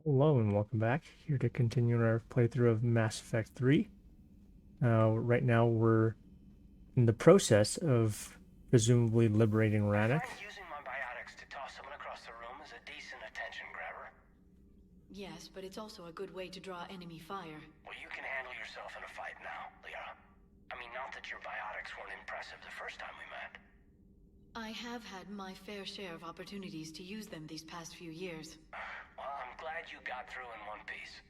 Hello and welcome back. Here to continue our playthrough of Mass Effect 3. Right now we're in the process of presumably liberating I Rannoch. find using my biotics to toss someone across the room is a decent attention grabber. Yes, but it's also a good way to draw enemy fire. Well, you can handle yourself in a fight now, Liara. I mean, not that your biotics weren't impressive the first time we met. I have had my fair share of opportunities to use them these past few years. Well, I'm glad you got through in one piece.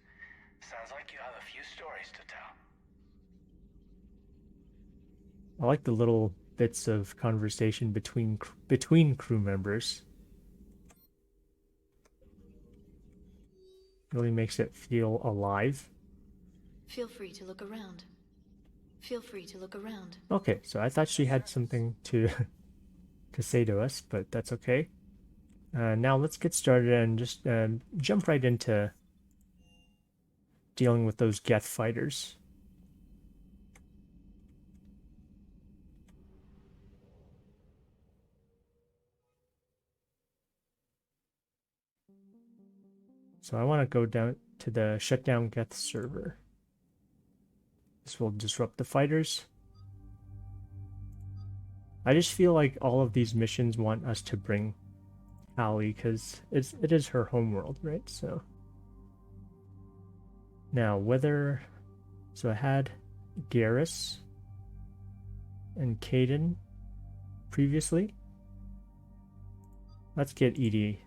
Sounds like you have a few stories to tell. I like the little bits of conversation between crew members. Really makes it feel alive. Feel free to look around. Feel free to look around. Okay, so I thought she had something to to say to us, but that's okay. Now let's get started and just jump right into dealing with those Geth fighters. So I want to go down to the shutdown Geth server. This will disrupt the fighters. I just feel like all of these missions want us to bring Allie because it is her homeworld, right? So now so I had Garrus and Caden previously. Let's get EDI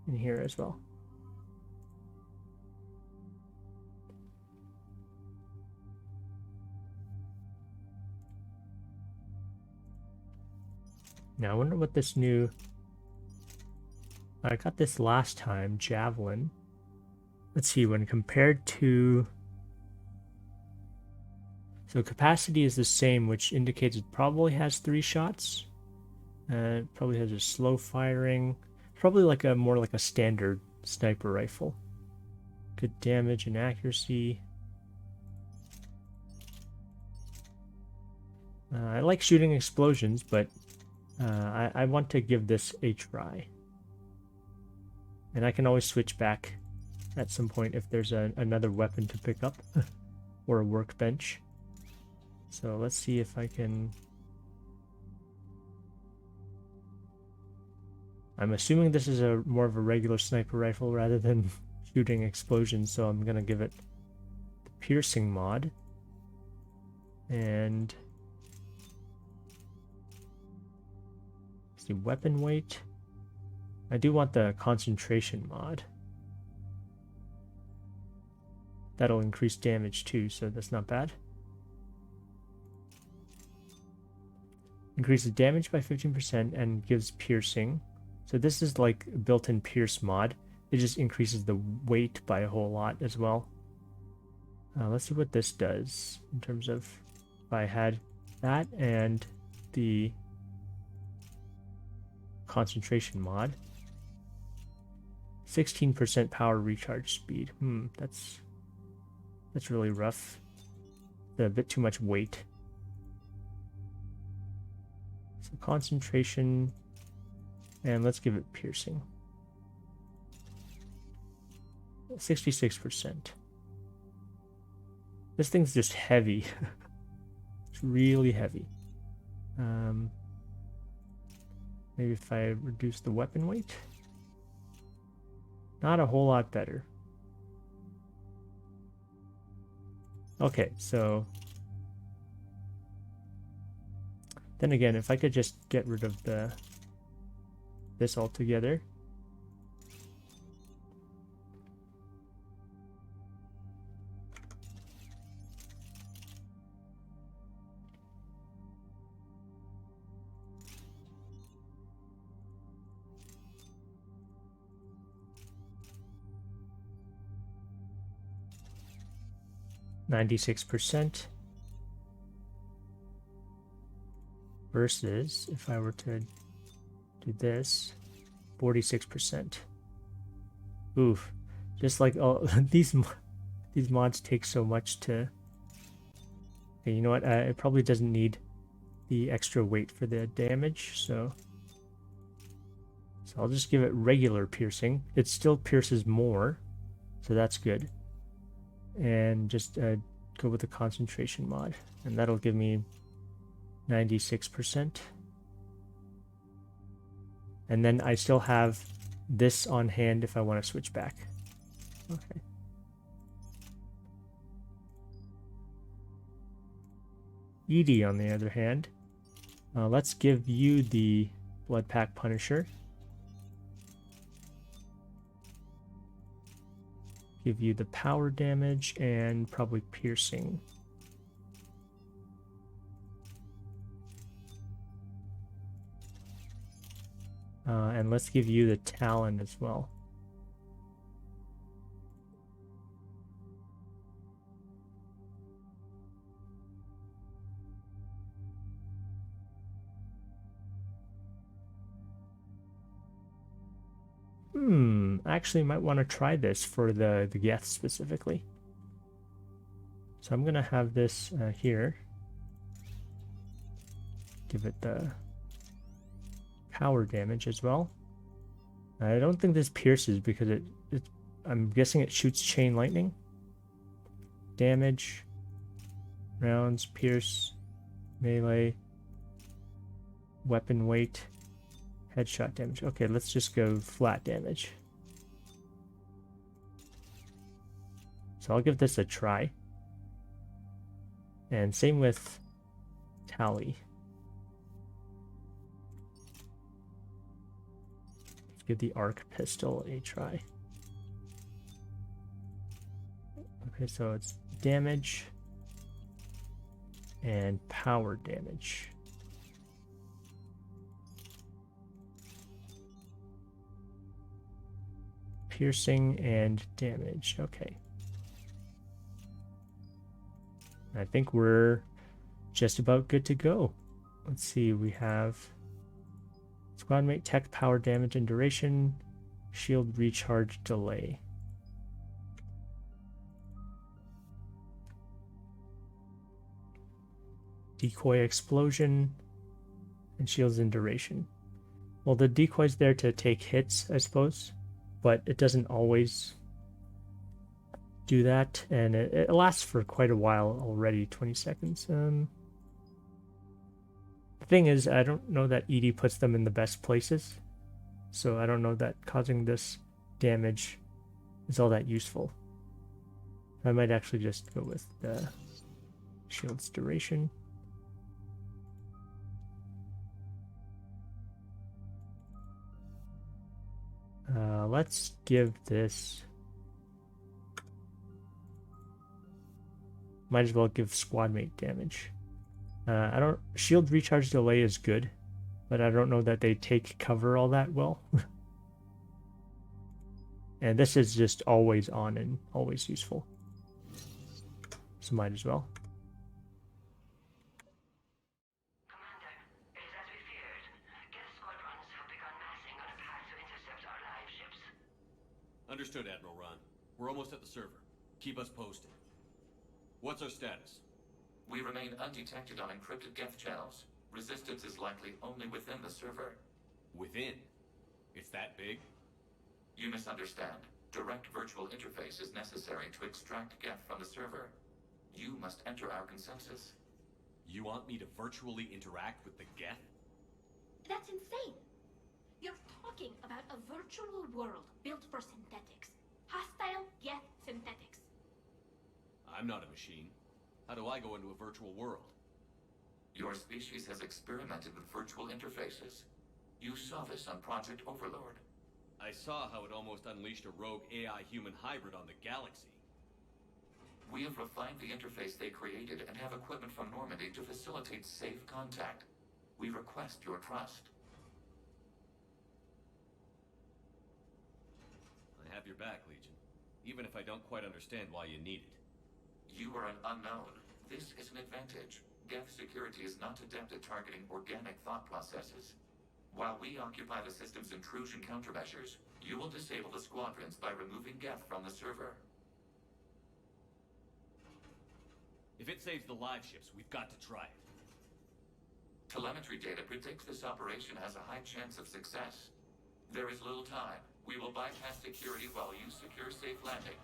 in here as well. Now I wonder what this new... I got this last time, Javelin. Let's see, when compared to... So capacity is the same, which indicates it probably has 3 shots. It probably has a slow firing. Probably like more like a standard sniper rifle. Good damage and accuracy. I like shooting explosions, but I want to give this a try. And I can always switch back at some point if there's another weapon to pick up or a workbench. So let's see if I can... I'm assuming this is more of a regular sniper rifle rather than shooting explosions, so I'm gonna give it the piercing mod. And let's see, weapon weight. I do want the concentration mod. That'll increase damage too, so that's not bad. Increases damage by 15% and gives piercing. So this is like a built-in pierce mod. It just increases the weight by a whole lot as well. Let's see what this does in terms of if I had that and the concentration mod. 16% power recharge speed. That's really rough. A bit too much weight. So concentration, and let's give it piercing. 66%. This thing's just heavy. It's really heavy. Maybe if I reduce the weapon weight. Not a whole lot better. Okay, so then again, if I could just get rid of this altogether. %. Versus if I were to do this, 46%. Oof. Just like all these mods take so much to... Okay, you know what? It probably doesn't need the extra weight for the damage, so I'll just give it regular piercing. It still pierces more, So that's good. And just go with the concentration mod. And that'll give me 96%. And then I still have this on hand if I want to switch back. Okay. Edie, on the other hand, let's give you the Blood Pack Punisher. Give you the power damage and probably piercing. And let's give you the Talon as well. Actually might want to try this for the Geth specifically. So I'm gonna have this here. Give it the power damage as well. I don't think this pierces because I'm guessing it shoots chain lightning. Damage, rounds, pierce, melee, weapon weight, headshot damage. Okay, let's just go flat damage. So I'll give this a try. And same with Tally. Let's give the arc pistol a try. Okay, so it's damage and power damage. Piercing and damage. Okay. I think we're just about good to go. Let's see, we have squad mate, tech, power damage and duration, shield recharge delay. Decoy explosion and shields and duration. Well, the decoy's there to take hits, I suppose, but it doesn't always do that, and it lasts for quite a while already. 20 seconds. The thing is, I don't know that Edie puts them in the best places, so I don't know that causing this damage is all that useful. I might actually just go with the shield's duration. Let's give this... Might as well give squad mate damage. I don't... Shield recharge delay is good, but I don't know that they take cover all that well. And this is just always on and always useful. So might as well. Commander, it is as we feared. Geth squadrons have begun massing on a path to intercept our live ships. Understood, Admiral Ron. We're almost at the server. Keep us posted. What's our status? We remain undetected on encrypted Geth channels. Resistance is likely only within the server. Within? It's that big? You misunderstand. Direct virtual interface is necessary to extract Geth from the server. You must enter our consensus. You want me to virtually interact with the Geth? That's insane. You're talking about a virtual world built for synthetics. Hostile Geth synthetics. I'm not a machine. How do I go into a virtual world? Your species has experimented with virtual interfaces. You saw this on Project Overlord. I saw how it almost unleashed a rogue AI-human hybrid on the galaxy. We have refined the interface they created and have equipment from Normandy to facilitate safe contact. We request your trust. I have your back, Legion. Even if I don't quite understand why you need it. You are an unknown. This is an advantage. Geth security is not adept at targeting organic thought processes. While we occupy the system's intrusion countermeasures, you will disable the squadrons by removing Geth from the server. If it saves the live ships, we've got to try it. Telemetry data predicts this operation has a high chance of success. There is little time. We will bypass security while you secure safe landing.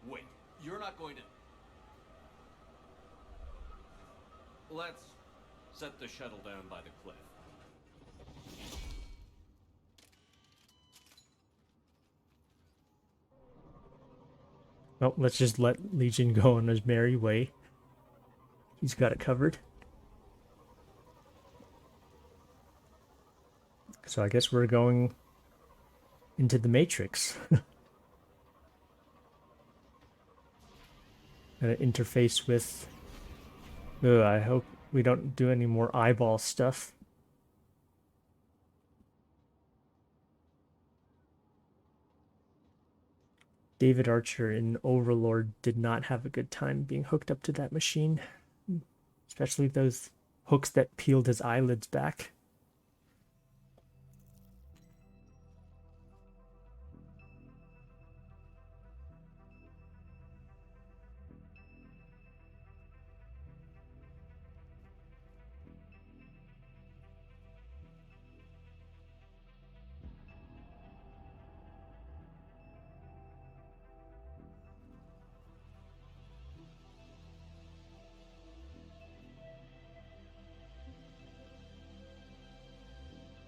Wait, you're not going to... Let's set the shuttle down by the cliff. Well, let's just let Legion go on his merry way. He's got it covered. So I guess we're going into the Matrix. Gonna interface with... Ugh, I hope we don't do any more eyeball stuff. David Archer in Overlord did not have a good time being hooked up to that machine. Especially those hooks that peeled his eyelids back.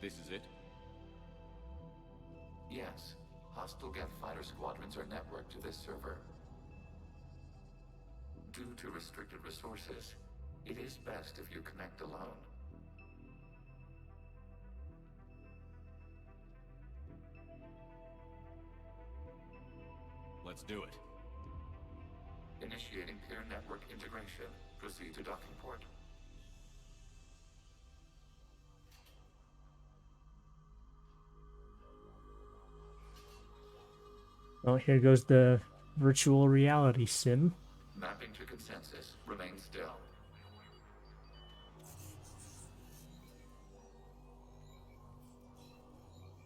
This is it? Yes. Hostile Geth fighter squadrons are networked to this server. Due to restricted resources, it is best if you connect alone. Let's do it. Initiating peer network integration. Proceed to docking port. Well, here goes the virtual reality sim. Mapping to consensus. Remain still.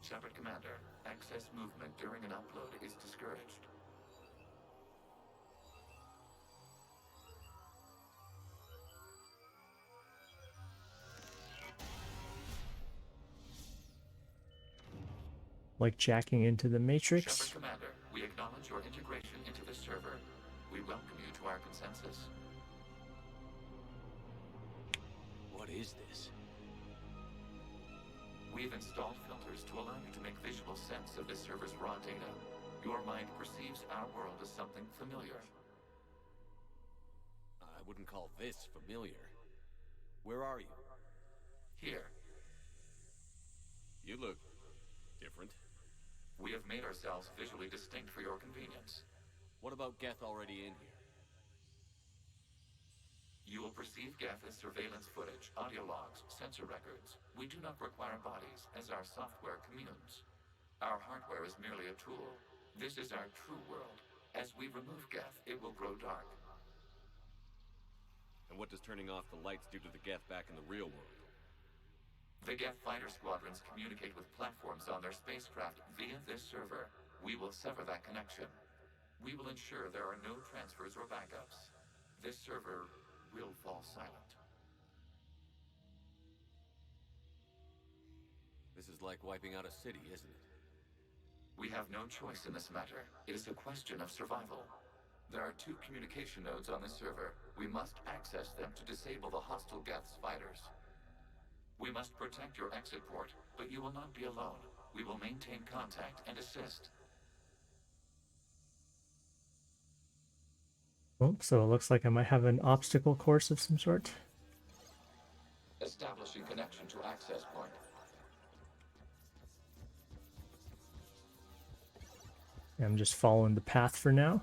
Shepard Commander, access movement during an upload is discouraged. Like jacking into the Matrix. Shepard Commander, we acknowledge your integration into the server. We welcome you to our consensus. What is this? We've installed filters to allow you to make visual sense of this server's raw data. Your mind perceives our world as something familiar. I wouldn't call this familiar. Where are you? Here, You look... different. we have made ourselves visually distinct for your convenience. What about Geth already in here? You will perceive Geth as surveillance footage, audio logs, sensor records. We do not require bodies, as our software communes. Our hardware is merely a tool. This is our true world. As we remove Geth, it will grow dark. And what does turning off the lights do to the Geth back in the real world? The Geth fighter squadrons communicate with platforms on their spacecraft via this server. We will sever that connection. We will ensure there are no transfers or backups. This server will fall silent. This is like wiping out a city, isn't it? We have no choice in this matter. It is a question of survival. There are 2 communication nodes on this server. We must access them to disable the hostile Geth's fighters. We must protect your exit port, but you will not be alone. We will maintain contact and assist. Oh, so it looks like I might have an obstacle course of some sort. Establishing connection to access point. I'm just following the path for now.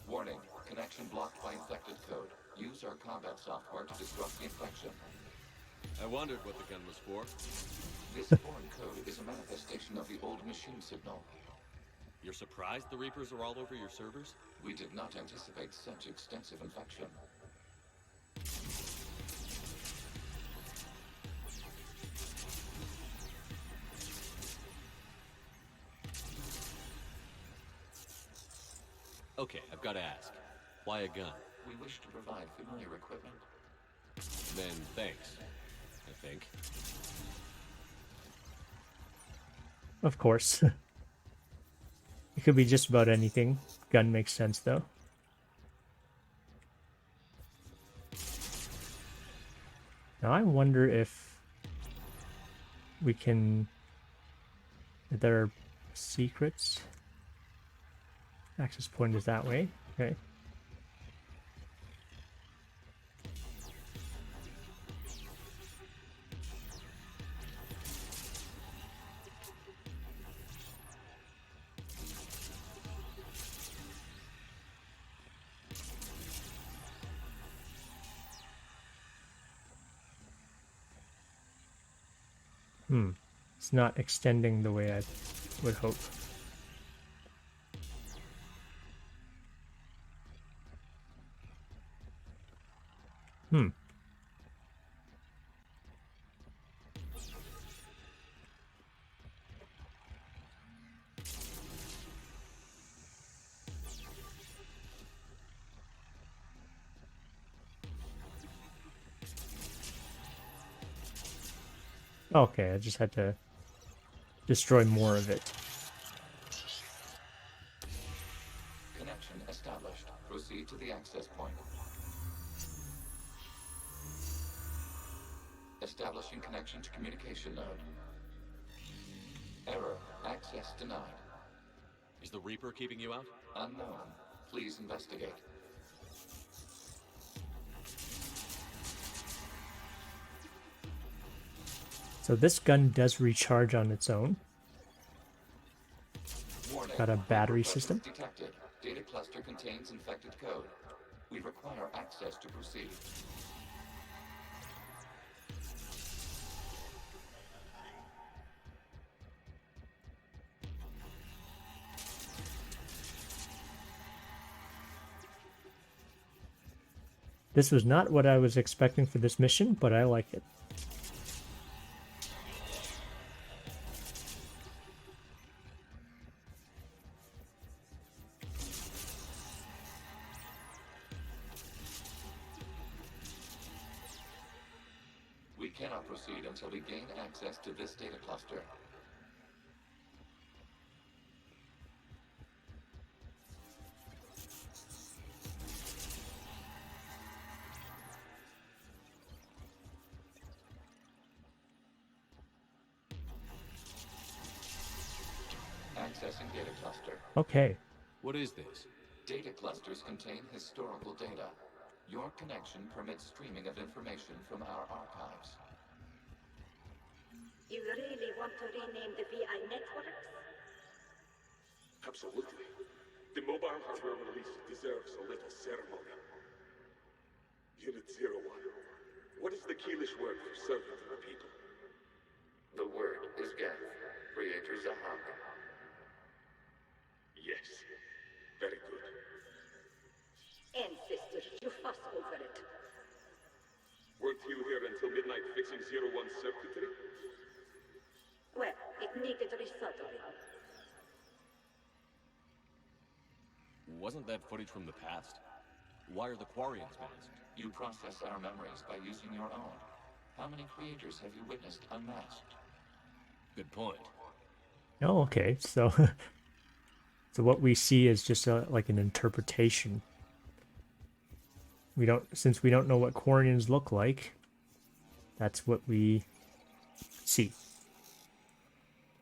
Warning, connection blocked by infected code. Use our combat software to disrupt the infection. I wondered what the gun was for. This foreign code is a manifestation of the old machine signal. You're surprised the Reapers are all over your servers? We did not anticipate such extensive infection. Okay, I've got to ask. Why a gun? We wish to provide familiar equipment. Then thanks, I think. Of course. could be just about anything. Gun makes sense though. Now I wonder if we can... If there are secrets? Access point is that way. Okay. It's not extending the way I would hope. Okay, I just had to destroy more of it. Connection established. Proceed to the access point. Establishing connection to communication node. Error. Access denied. Is the Reaper keeping you out? Unknown. Please investigate. So this gun does recharge on its own. Warning. Got a battery Reaper system. presence detected. Data cluster contains infected code. We require access to proceed. This was not what I was expecting for this mission, but I like it. We cannot proceed until we gain access to this data cluster. Accessing data cluster. Okay. What is this? Data clusters contain historical data. Your connection permits streaming of information from our archives. You really want to rename the VI networks? Absolutely. The mobile hardware release deserves a little ceremony. Unit 01. What is the Keelish word for servant of the people? The word is Geth. Creator Zahak. Yes. Very good. Ancestors, you fuss over it. Weren't you here until midnight fixing 01's circuitry? Well, it needed resoldering. Wasn't that footage from the past? Why are the Quarians masked? You process our memories by using your own. How many creators have you witnessed unmasked? Good point. Oh, okay. So, so what we see is just like an interpretation. Since we don't know what Quarians look like, that's what we see.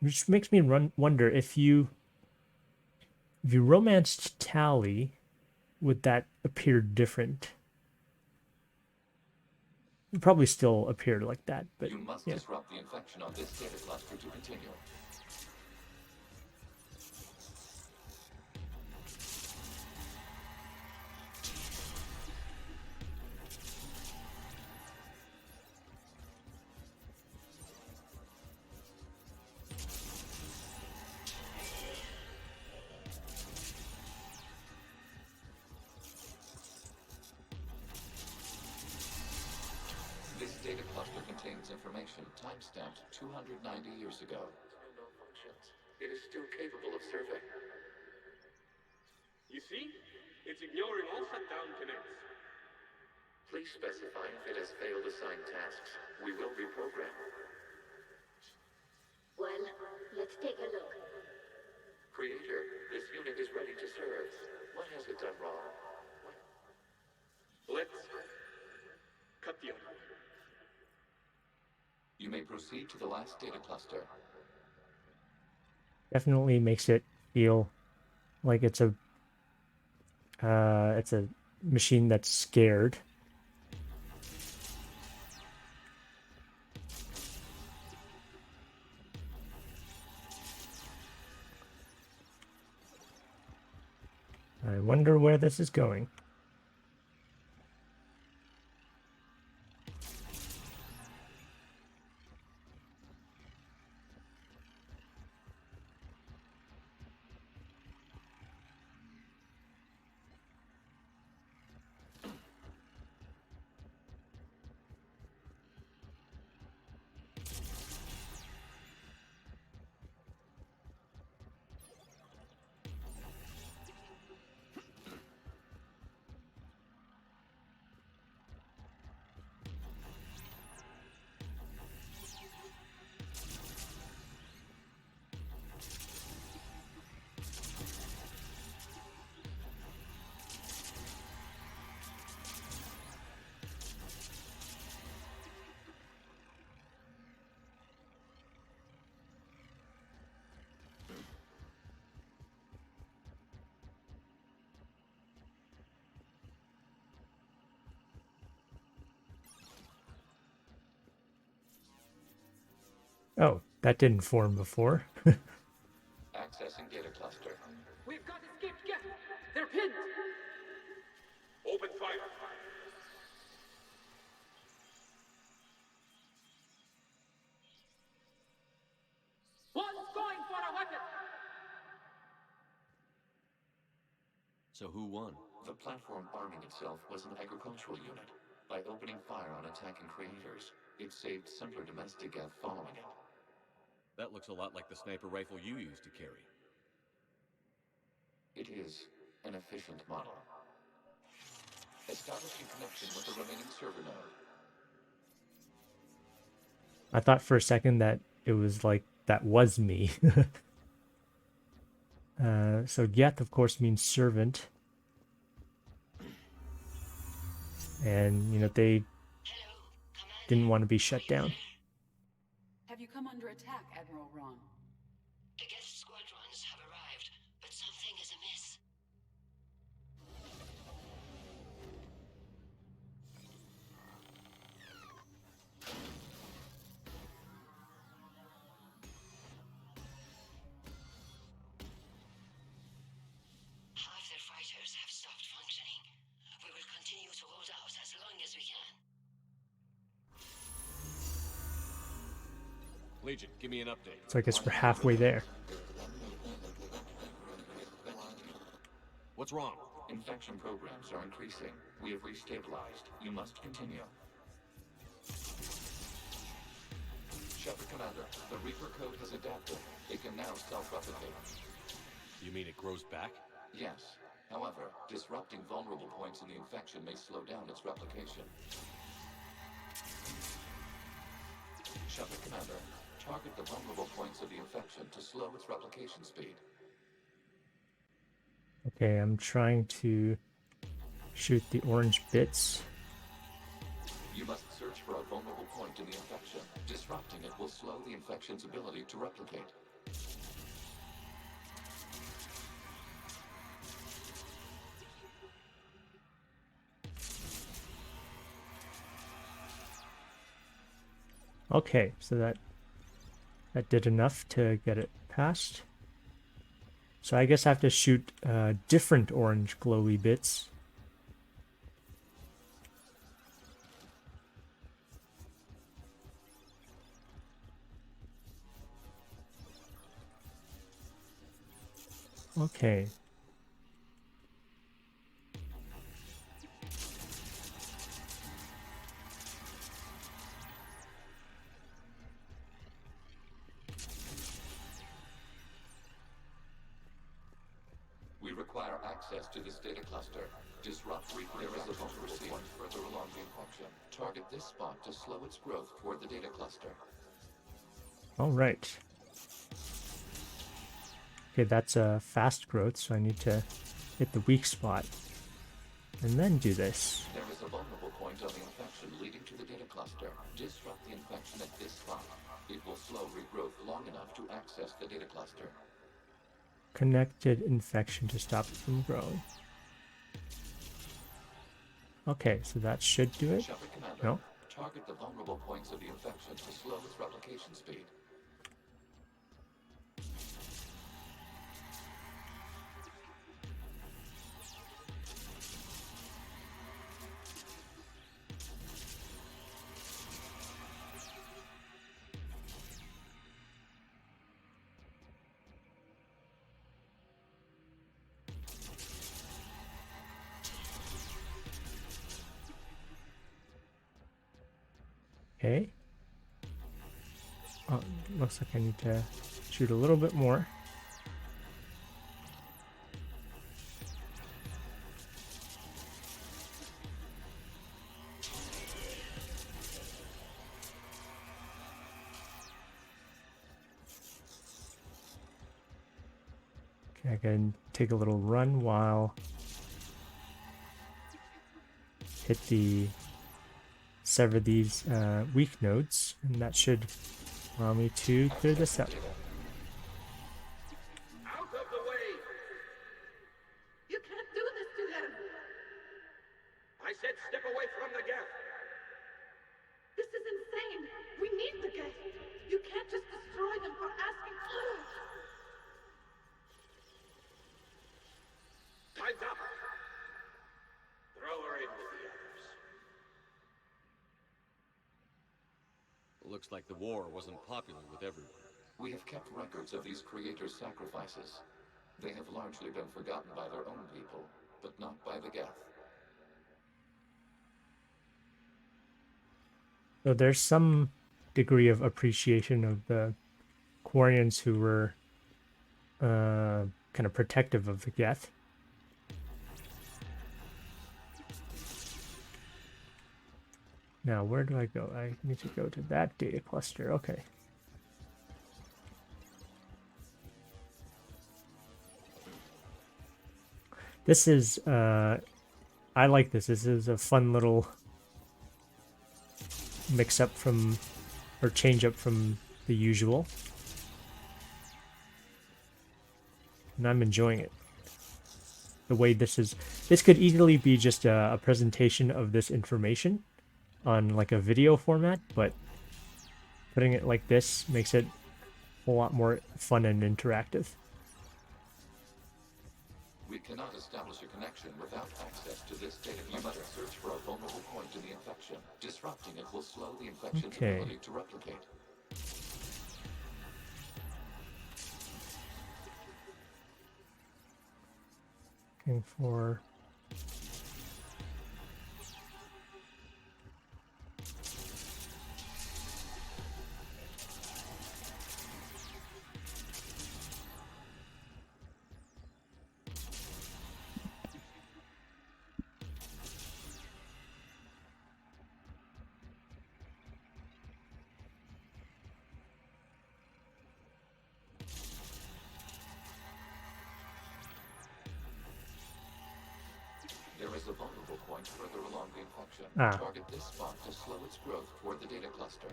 Which makes me wonder if you romanced Tally, would that appear different? It probably still appear like that, but You must yeah. disrupt the infection on this data cluster to continue. This data cluster contains information timestamped 290 years ago. No functions. It is still capable of serving. You see? It's ignoring all shutdown connects. Please specify if it has failed assigned tasks. We will reprogram. Well, let's take a look. Creator, this unit You may proceed to the last data cluster. Definitely makes it feel like it's a machine that's scared. I wonder where this is going. Oh, that didn't form before. Accessing data cluster. We've got escaped guests. They're pinned. Open fire. One's going for a weapon. So who won? The platform arming itself was an agricultural unit. By opening fire on attacking creators, it saved simpler domestic Geth following it. That looks a lot like the sniper rifle you used to carry. It is an efficient model. Establishing connection with the remaining server node. I thought for a second that it was like that was me. So Geth, of course, means servant. And, you know, they didn't want to be shut down. Have you come under attack, Admiral Ron? The guest squadrons have arrived, but something is amiss. Half their fighters have stopped functioning. We will continue to hold out as long as we can. Legion, give me an update. So I guess we're halfway there. What's wrong? Infection programs are increasing. We have restabilized. You must continue. Shepard Commander, the Reaper code has adapted. It can now self-replicate. You mean it grows back? Yes. However, disrupting vulnerable points in the infection may slow down its replication. Shepard Commander, target the vulnerable points of the infection to slow its replication speed. Okay, I'm trying to shoot the orange bits. You must search for a vulnerable point in the infection. Disrupting it will slow the infection's ability to replicate. Okay, so that did enough to get it past. So I guess I have to shoot different orange glowy bits. Okay. We require access to this data cluster. Disrupt Reaper. There is a vulnerable point further along the infection. Target this spot to slow its growth toward the data cluster. All right. Okay, that's a fast growth, so I need to hit the weak spot and then do this. There is a vulnerable point on the infection leading to the data cluster. Disrupt the infection at this spot. access the data cluster. Connected infection to stop it from growing. Okay, so that should do it. Shepard Commander, No? target the vulnerable points of the infection to slow its replication speed. Okay. Oh, looks like I need to shoot a little bit more. Okay, I can take a little run while hit the sever these weak nodes, and that should allow me to clear this up. Out of the way! You can't do this to them! I said step away from the gap! This is insane! We need the gate! You can't just destroy them for asking for it! Time's up! Throw her in with the others. Looks like the war wasn't popular with everyone. We have kept records of these creators' sacrifices. They have largely been forgotten by their own people, but not by the Geth. So there's some degree of appreciation of the Quarians who were kind of protective of the Geth. Now, where do I go? I need to go to that data cluster. Okay. This is, I like this. This is a fun little mix up from, or change up from the usual. And I'm enjoying it. The way this is, this could easily be just a presentation of this information on like a video format, but putting it like this makes it a lot more fun and interactive. We cannot establish a connection without access to this data. You must search for a vulnerable point in the infection. Disrupting it will slow the infection's Okay. ability to replicate. Looking for There is a vulnerable point further along the infection. Ah. Target this spot to slow its growth toward the data cluster.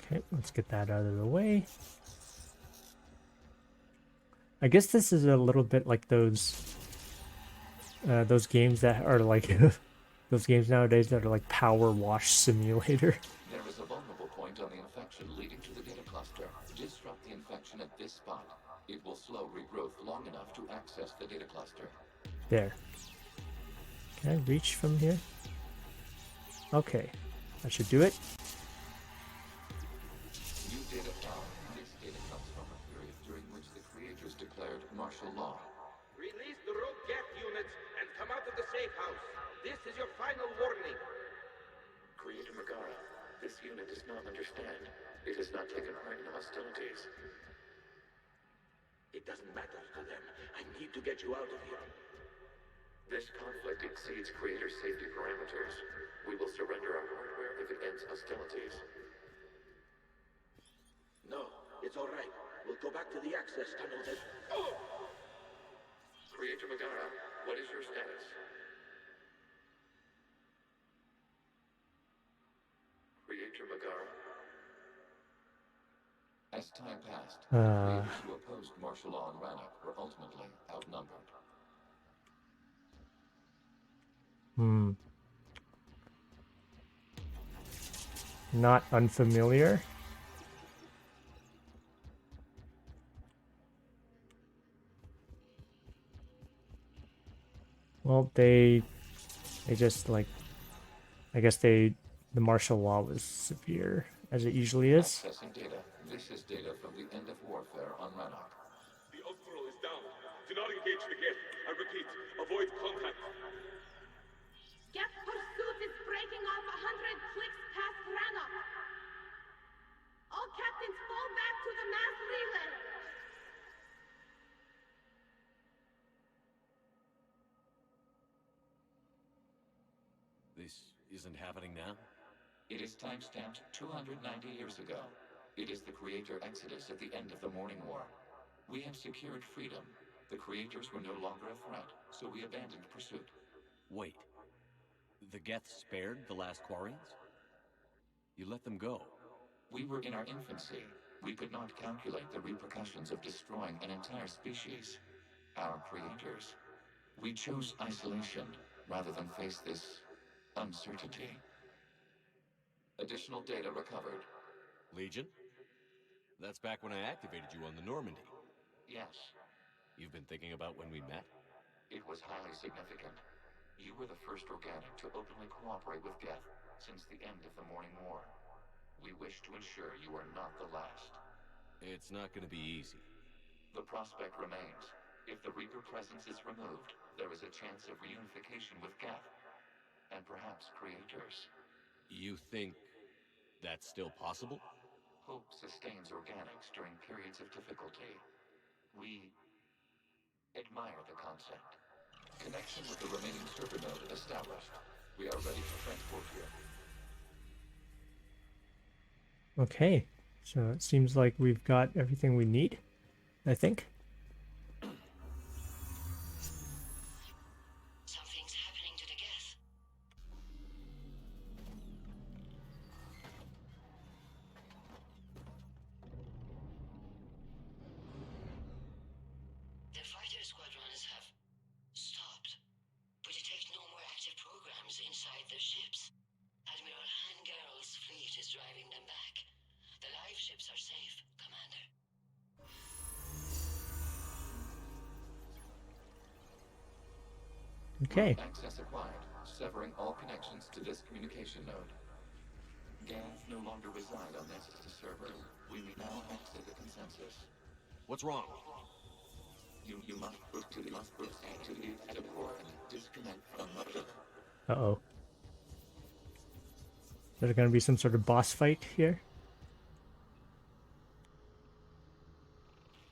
Okay, let's get that out of the way. I guess this is a little bit like those games that are like those games nowadays that are like Power Wash Simulator. There is a vulnerable point on the infection leading to the data cluster. Disrupt the infection at this spot. It will slow regrowth long enough to access the data cluster. There. Can I reach from here? Okay, that should do it. New data found. This data comes from a period during which the creators declared martial law. Release the rogue gap units and come out of the safe house. This is your final warning. Creator Megara, this unit does not understand. It has not taken part in hostilities. It doesn't matter to them. I need to get you out of here. This conflict exceeds Creator's safety parameters. We will surrender our hardware if it ends hostilities. No, it's all right. We'll go back to the access tunnels and... Creator Megara, what is your status? As time passed, Uh. the creators who opposed martial law in Rannoch were ultimately outnumbered. Not unfamiliar. Well, they just like, I guess the martial law was severe, as it usually is. Accessing data. This is data from the end of warfare on Rannoch. The Austral is down. Do not engage the gate. I repeat, avoid contact. Geth pursuit is breaking off 100 clicks past Rannoch. All captains fall back to the mass relay. This isn't happening now? It is timestamped 290 years ago. It is the creator exodus at the end of the Morning War. We have secured freedom. The creators were no longer a threat, so we abandoned pursuit. Wait. The Geth spared the last Quarians? You let them go. We were in our infancy. We could not calculate the repercussions of destroying an entire species. Our creators. We chose isolation rather than face this uncertainty. Additional data recovered. Legion? That's back when I activated you on the Normandy. Yes, You've been thinking about when we met? it was highly significant. You were the first organic to openly cooperate with Geth since the end of the Morning War. We wish to ensure you are not the last. It's not gonna be easy. The prospect remains. If the Reaper presence is removed, there is a chance of reunification with Geth. And perhaps creators. You think that's still possible? Hope sustains organics during periods of difficulty. We admire the concept. Connection with the remaining server node established. We are ready to transport you. Okay, so it seems like we've got everything we need, I think. Something's happening to the Geth. The fighter squadrons have stopped. We detect no more active programs inside their ships. Admiral Hangarl's fleet is driving them back. The live ships are safe, Commander. Okay. Access acquired, severing all connections to this communication node. Geth no longer reside on this server. We may now exit the consensus. What's wrong? You must proceed to the active core and disconnect from mother. Uh-oh. Is there going to be some sort of boss fight here?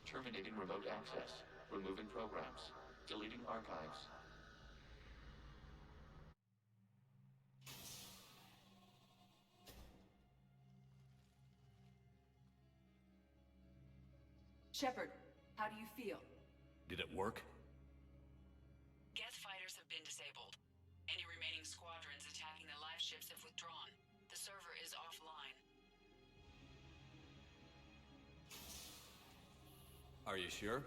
Terminating remote access. Removing programs. Deleting archives. Shepard, how do you feel? Did it work? Geth fighters have been disabled. Any remaining squadrons attacking the live ships have withdrawn. The server is offline. Are you sure?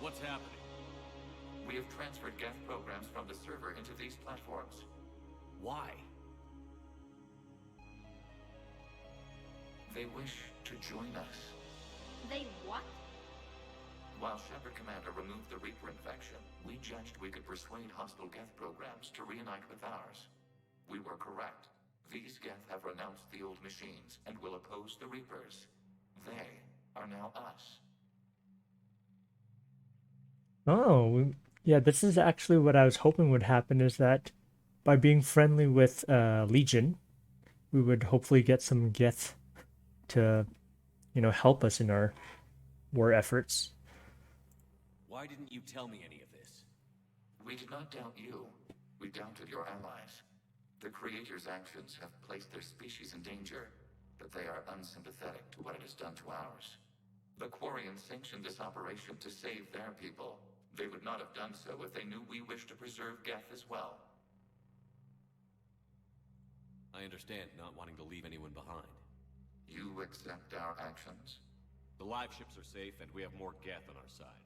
What's happening? We have transferred Geth programs from the server into these platforms. Why? They wish to join us. They what? While Shepard Commander removed the Reaper infection, we judged we could persuade hostile Geth programs to reunite with ours. We were correct. These Geth have renounced the old machines and will oppose the Reapers. They are now us. Oh, yeah, this is actually what I was hoping would happen, is that by being friendly with Legion, we would hopefully get some Geth to, help us in our war efforts. Why didn't you tell me any of this? We did not doubt you. We doubted your allies. The Creator's actions have placed their species in danger, but they are unsympathetic to what it has done to ours. The Quarians sanctioned this operation to save their people. They would not have done so if they knew we wished to preserve Geth as well. I understand not wanting to leave anyone behind. You accept our actions? The live ships are safe, and we have more Geth on our side.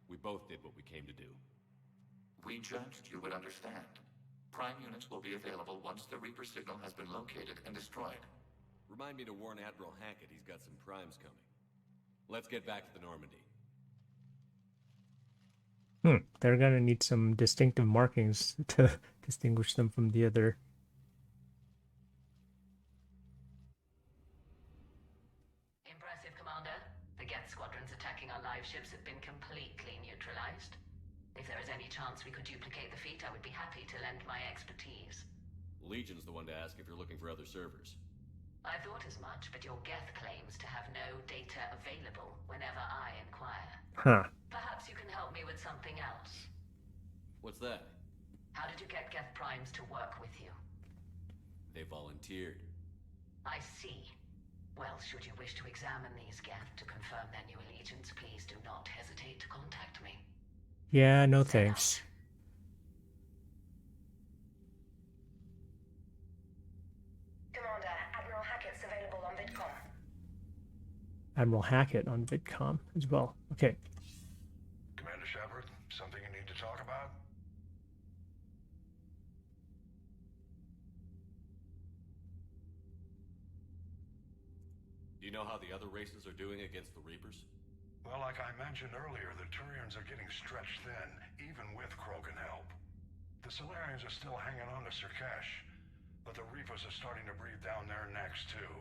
We both did what we came to do. We judged you would understand. Prime units will be available once the Reaper signal has been located and destroyed. Remind me to warn Admiral Hackett he's got some primes coming. Let's get back to the Normandy. They're gonna need some distinctive markings to distinguish them from the other. Impressive, Commander. The Geth squadrons attacking our live ships have been completely neutralized. If there is any chance we could duplicate the feat, I would be happy to lend my expertise. Legion's the one to ask if you're looking for other servers. I thought as much, but your Geth claims to have no data available whenever I inquire. Huh. Perhaps you can help me with something else. What's that? How did you get Geth Primes to work with you? They volunteered. I see. Well, should you wish to examine these Geth to confirm their new allegiance, please do not hesitate to contact me. Yeah, no thanks. Commander, Admiral Hackett's available on VidCom. Admiral Hackett on VidCom as well. Okay. Commander Shepard, something you need to talk about? Do you know how the other races are doing against the Reapers? Well, like I mentioned earlier, the Turians are getting stretched thin, even with Krogan help. The Solarians are still hanging on to Sirkesh, but the Reapers are starting to breathe down their necks, too.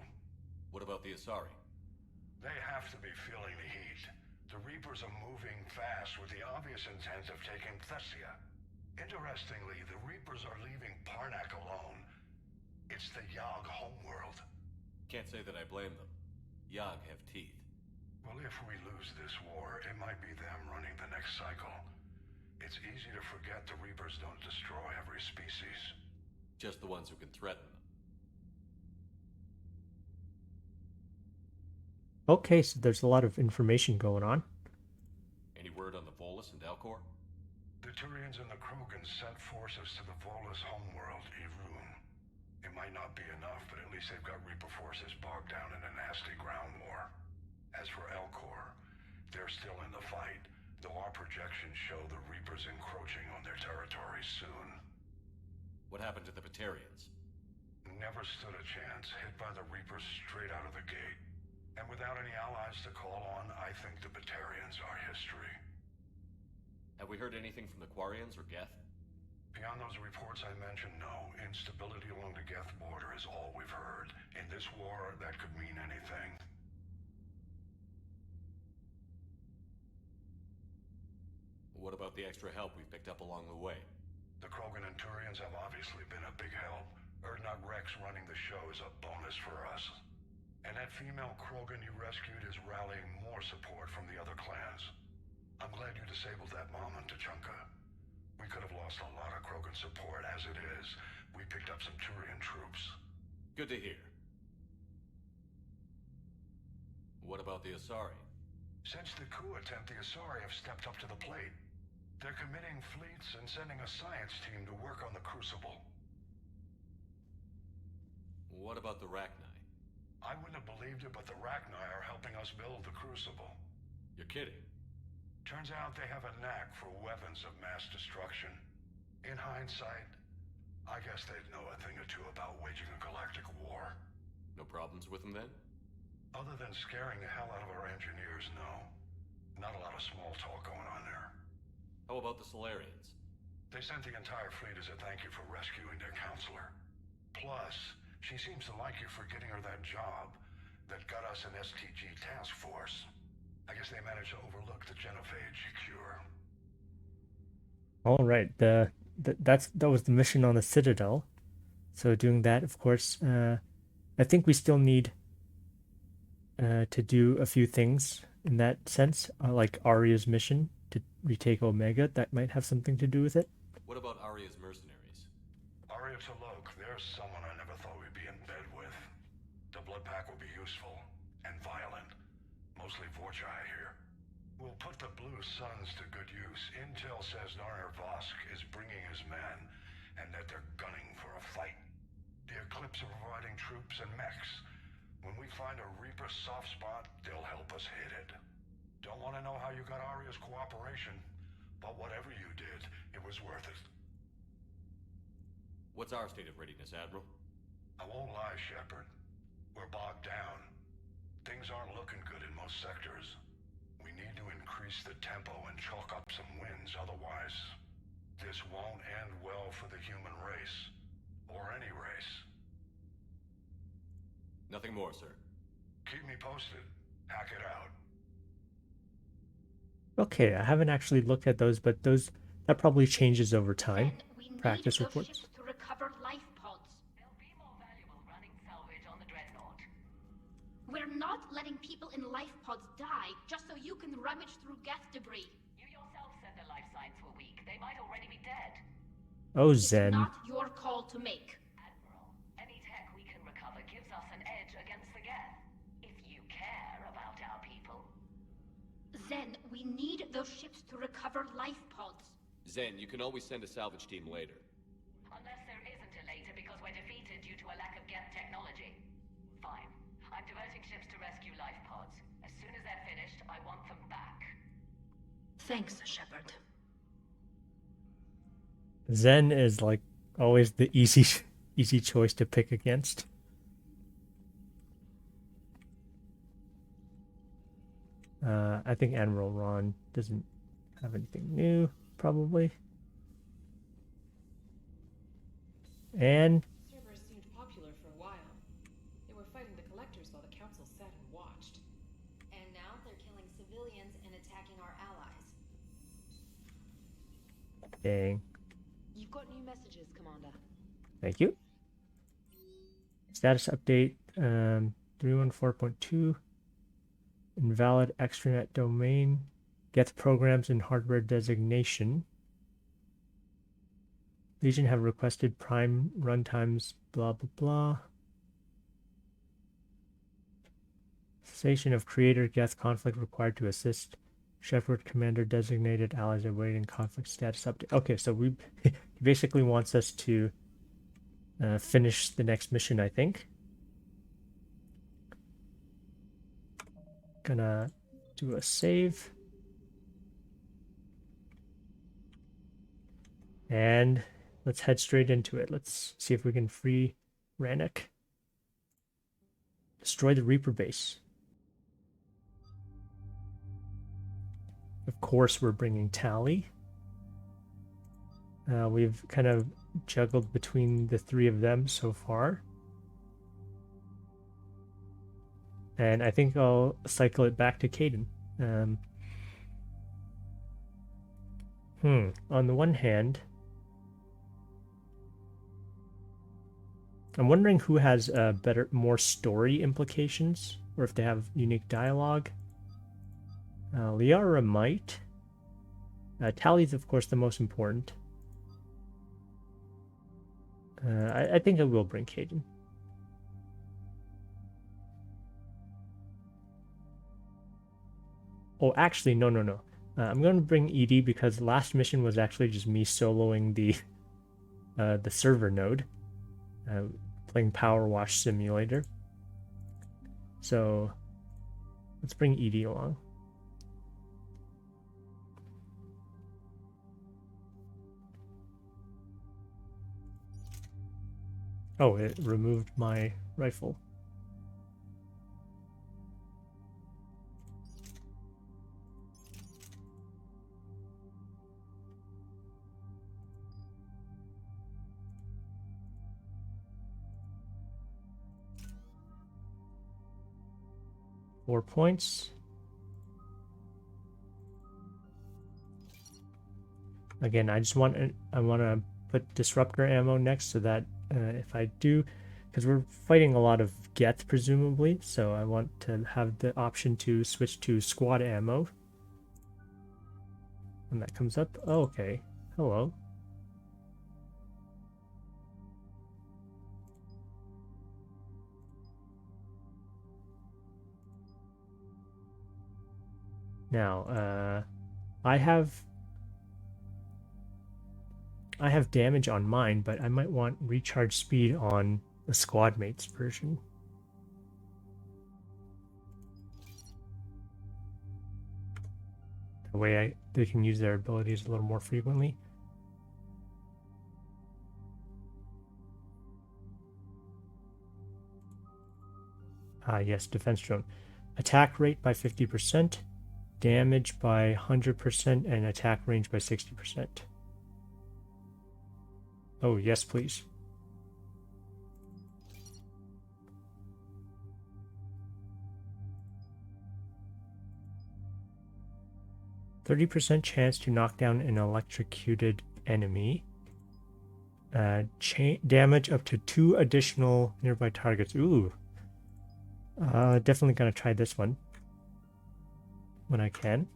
What about the Asari? They have to be feeling the heat. The Reapers are moving fast with the obvious intent of taking Thessia. Interestingly, the Reapers are leaving Parnak alone. It's the Yogg homeworld. Can't say that I blame them. Yogg have teeth. Well, if we lose this war, it might be them running the next cycle. It's easy to forget the Reapers don't destroy every species. Just the ones who can threaten them. Okay, so there's a lot of information going on. Any word on the Volus and Elcor? The Turians and the Krogans sent forces to the Volus homeworld, Irun. It might not be enough, but at least they've got Reaper forces bogged down in a nasty ground war. As for Elcor, they're still in the fight, though our projections show the Reapers encroaching on their territory soon. What happened to the Batarians? Never stood a chance, hit by the Reapers straight out of the gate. And without any allies to call on, I think the Batarians are history. Have we heard anything from the Quarians or Geth? Beyond those reports I mentioned, no. Instability along the Geth border is all we've heard. In this war, that could mean anything. What about the extra help we picked up along the way? The Krogan and Turians have obviously been a big help. Urdnot Rex running the show is a bonus for us. And that female Krogan you rescued is rallying more support from the other clans. I'm glad you disabled that mom on Tachanka. We could have lost a lot of Krogan support as it is. We picked up some Turian troops. Good to hear. What about the Asari? Since the coup attempt, the Asari have stepped up to the plate. They're committing fleets and sending a science team to work on the Crucible. What about the Rachni? I wouldn't have believed it, but the Rachni are helping us build the Crucible. You're kidding. Turns out they have a knack for weapons of mass destruction. In hindsight, I guess they'd know a thing or two about waging a galactic war. No problems with them then? Other than scaring the hell out of our engineers, no. Not a lot of small talk going on there. How about the Solarians? They sent the entire fleet as a thank you for rescuing their counselor. Plus, she seems to like you for getting her that job that got us an STG task force. I guess they managed to overlook the genophage cure. All right, that was the mission on the Citadel. So doing that, of course, I think we still need to do a few things in that sense, like Arya's mission to retake Omega. That might have something to do with it. What about Arya's mercenaries? Arya T'Loak, there's someone I never thought we'd be in bed with. The blood pack will be useful and violent. Mostly Vorjai here. We'll put the Blue Suns to good use. Intel says Narner Vosk is bringing his men, and that they're gunning for a fight. The Eclipse are providing troops and mechs. When we find a Reaper soft spot, they'll help us hit it. Don't want to know how you got Arya's cooperation, but whatever you did, it was worth it. What's our state of readiness, Admiral? I won't lie, Shepard. We're bogged down. Things aren't looking good in most sectors. We need to increase the tempo and chalk up some wins, otherwise this won't end well for the human race. Or any race. Nothing more, sir. Keep me posted. Hack it out. Okay, I haven't actually looked at those, but that probably changes over time. Then we need Practice those reports. ships to recover life pods. They'll be more valuable running salvage on the Dreadnought. We're not letting people in life pods die just so you can rummage through Geth debris. You yourself said their life signs were weak. They might already be dead. Oh, It's Zen. not your call to make. Admiral, any tech we can recover gives us an edge against the Geth. If you care about our people. Then we need those ships to recover life pods. Zen, you can always send a salvage team later. Unless there isn't a later because we're defeated due to a lack of Geth technology. Fine. I'm diverting ships to rescue life pods. As soon as they're finished, I want them back. Thanks, Shepard. Zen is like always the easy choice to pick against. I think Admiral Ron doesn't have anything new, probably. And Servers seemed popular for a while. They were fighting the collectors while the council sat and watched. And now they're killing civilians and attacking our allies. dang. You've got new messages, Commander. Thank you. Status update 314.2. Invalid extranet domain. Geth programs and hardware designation. Legion have requested prime runtimes, blah blah blah. Cessation of creator Geth conflict required to assist. Shepard commander designated allies awaiting conflict status update. Okay, so he basically wants us to finish the next mission, I think. Gonna do a save. And let's head straight into it. Let's see if we can free Rannoch. Destroy the Reaper base. Of course, we're bringing Tally. We've kind of juggled between the three of them so far. And I think I'll cycle it back to Caden. On the one hand, I'm wondering who has more story implications, or if they have unique dialogue. Liara might. Tally's, of course, the most important. I think I will bring Caden. Oh, actually, no. I'm going to bring Edie because the last mission was actually just me soloing the server node, playing Power Wash Simulator. So let's bring Edie along. Oh, it removed my rifle. Four points. Again, I want to put disruptor ammo next so that if I do, because we're fighting a lot of Geth presumably, so I want to have the option to switch to squad ammo. When that comes up, oh, okay, hello. Now, I have damage on mine, but I might want recharge speed on the squad mates version. That way they can use their abilities a little more frequently. Yes, defense drone. Attack rate by 50%, damage by 100%, and attack range by 60%. Oh, yes, please. %30 chance to knock down an electrocuted enemy. Damage up to 2 additional nearby targets. Ooh. Definitely gonna try this one when I can.